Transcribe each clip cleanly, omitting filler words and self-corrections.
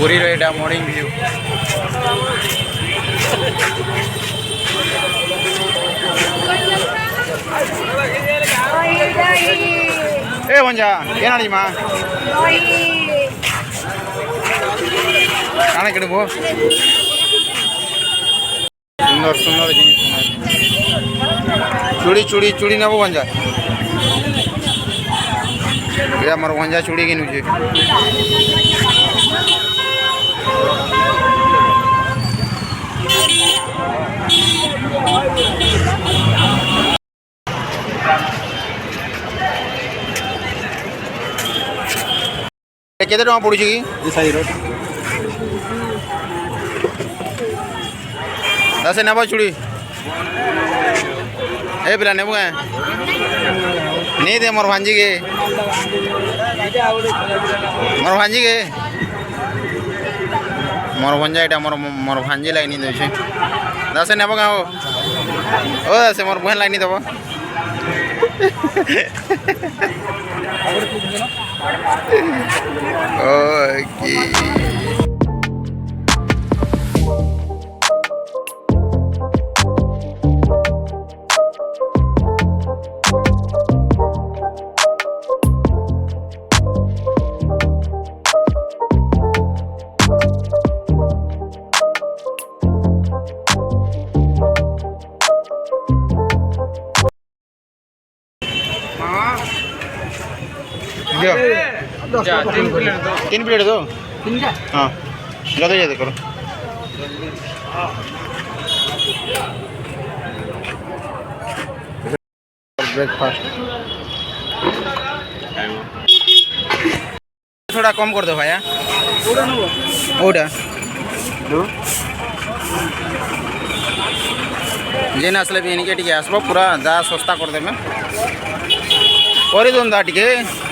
ପୁରୀର ଏଇଟା morning view. ଏ ଭଞ୍ଜା କେନ୍ ଆଣି ମା କାଣା କିଣିବ? ସୁନ୍ଦର ସୁନ୍ଦର ଜିନିଷ ଚୁଡ଼ି ଚୁଡ଼ି ଚୁଡ଼ି ନେବ ଭଞ୍ଜା। ଏ ଆମର ଭଞ୍ଜା ଚୁଡ଼ି କିଣୁଛେ। କେତେ ଟଙ୍କା ପଡ଼ୁଛି କି ସେ ନେବ ଚୁଡ଼ି? ଏ ପିଲା ନେବୁ କାଁ ନେଇ ଦେ ମୋର ଭାଞ୍ଜିକେ ମୋର ଭାଞ୍ଜିକେ ମୋର ଭଞ୍ଜା ଏଇଟା ମୋର ଭାଞ୍ଜି ଲାଇନି ଦେଉଛେ। ଦାସେ ନେବ କାଁ ଓ ଦାସେ ମୋର ବୁହେଁ ଲାଇନି ଦେବ। କି तीन प्लेट दो हाँ ज़्यादा ज़्यादा करो। ब्रेकफास्ट थोड़ा कम कर दो भाया ओटा जेन आसले भी इनके टी आसब पूरा जा सस्ता कर देमे कर दून दा टी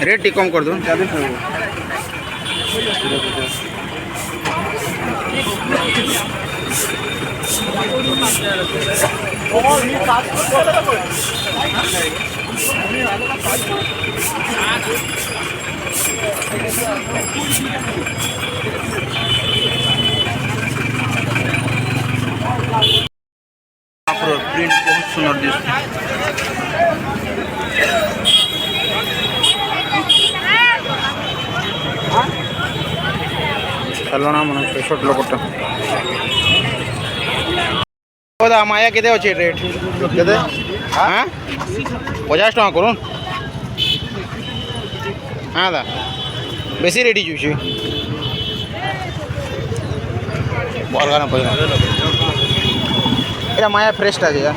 रेट टी कम कर दून। प्रिंट बहुत सुंदर दिखता खेलना मन छोट लोकटा माया के अच्छे रेट के हाँ 50 टका करूँ हाँ दा बेसी रेडी चूसी बरगाना पैसा এটা মায়া ফ্রেশটা যেটা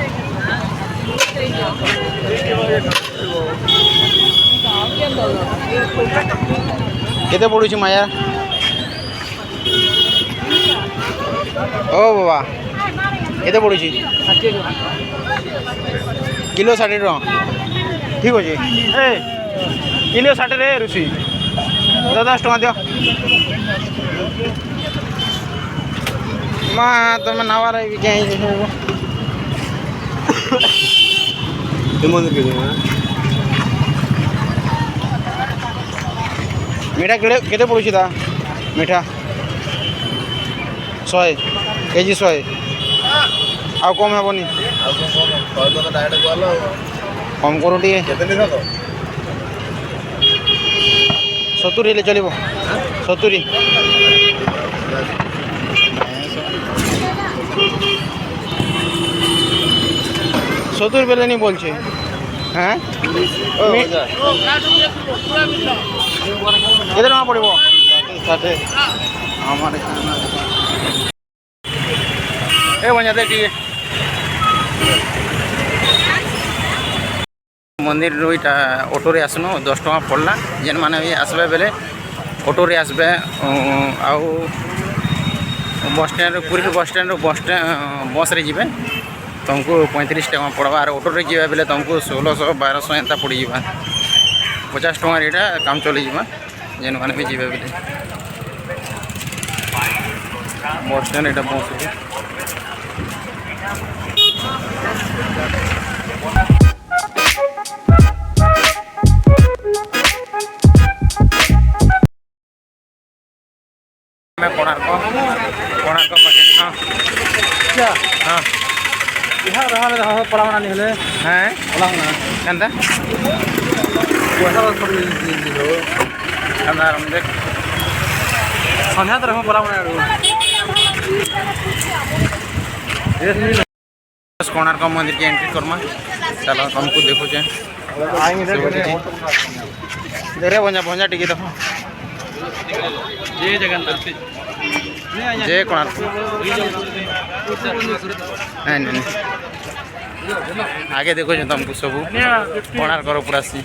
কেতে পড়ুছি মায়া ও বাবা কেতে পড়ুছি কিলো 60 টকা ঠিক আছে এ কিলো 60 রে রুচি 10 টকা দিও মা তুমি নাওয়ার আইবি কে मीठा केते पड़ुछि दा मीठा 100 केजी 100 आ कम हेबनी कम करो टी 70 ले चलिबो 70 70 বেলে নি বলছে হ্যাঁ কেতে টাকা পড়ব 60 আমার এ বঞ্জাতে টিকে मंदिर रोईटा ऑटो रे आसनो 10 टका पड़ला जेन माने भी आसबे बेले ऑटो रे आसबे आउ bus stand Puri bus stand bus रे जिबे तुमको 35 टका पड़वा और ऑटो रे जिबे बेले तुमको 1600 1200 एंता पड़ी जिबा 50 टका रेटा काम चली जिबा जेन माने भी जिबे बेले बस स्टैंड एटा पहुंचे मैं कोणार्क पाके हाँ क्या हाँ यहाँ रहा रहा पड़ा बना नहीं है हैं पड़ा बना केंदा वैसा बस थोड़ी लो केंदा हम देख संध्या तरफ में पड़ा बना बस कोणार्क मंदिर की एंट्री करमा चलो हमको देखो जे आएंगे देख रे भंजा भंजा टिकी देखो जय जगन्नाथ जय कोणार्क नहीं नहीं आगे देखो जो तुमको सब कोणार्क पूरा सी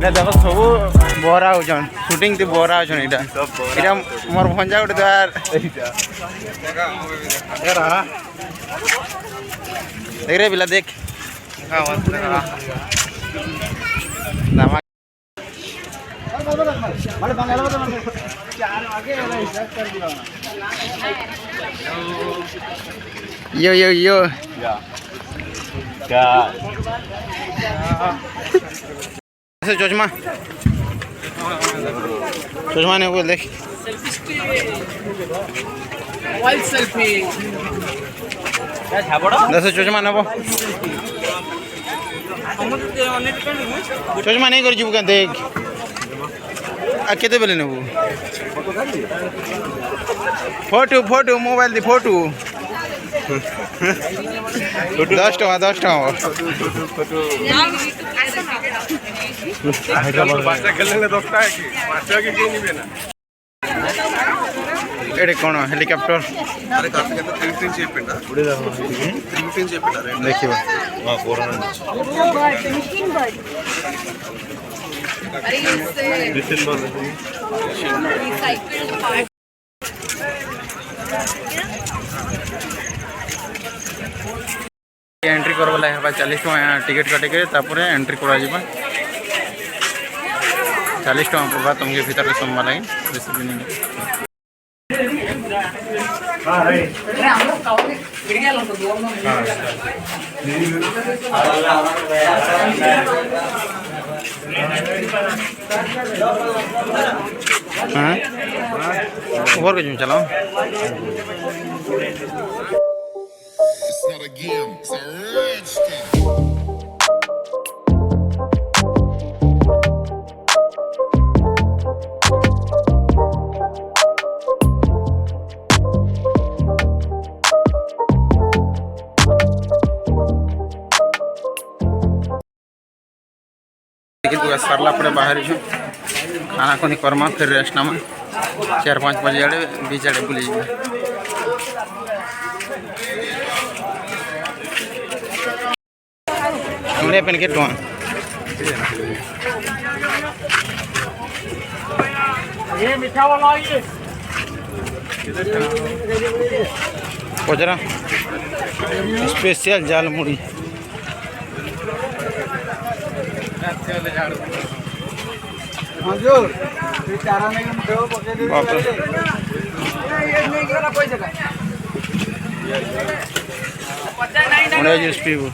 देखो सब बहरा हो शूटिंग थी बहरा हो यहाँ मोर भंजा गोटे द्वार देख रे पिला देख यो यो यो ऐसे चश्मा चश्मा नहीं बोल देख वाइल्ड सेल्फी दस चश्मा नब चश्मा नहीं कर जीव देख आ केते बेले नेबू फोटो फोटो मोबाइल दी फोटो 10 टका 10 टका एडे कौन हेलिकॉप्टर देखिए एंट्री करवाला है 40 टका टिकेट काटिक एंट्री करा 40 टका पड़वा तुमके भीतर सोमवा लगे बेसी भी नहीं हाँ ऊपर के चलाओ It's not a game, it's a rich thing. सरला पड़े बाहर खाना खुनी करमा फिर रेस्ट नामा 4-5 बजे आड़े बीच आड़े बुली जाए हमने पेन के टुआ ये मीठा वाला ये कोजरा स्पेशल जाल मुड़ी हजुर चारा नहीं मुठो पके दे बाप रे ये नहीं करा पैसा का मुड़े जूस पीबो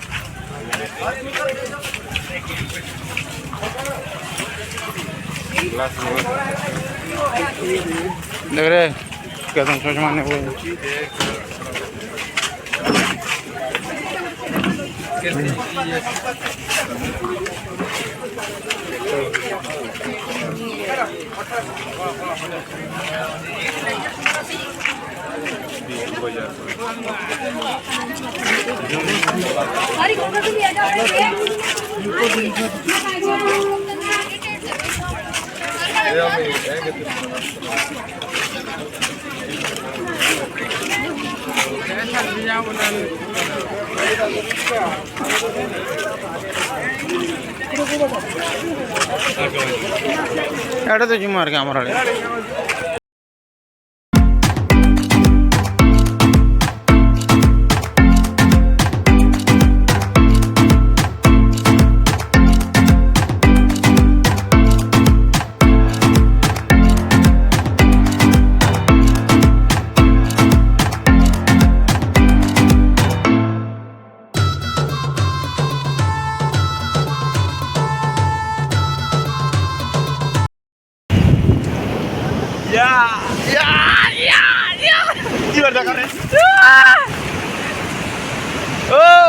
देख रे कदम चश्मा ने वो एटा तो जुमार के हमारा ও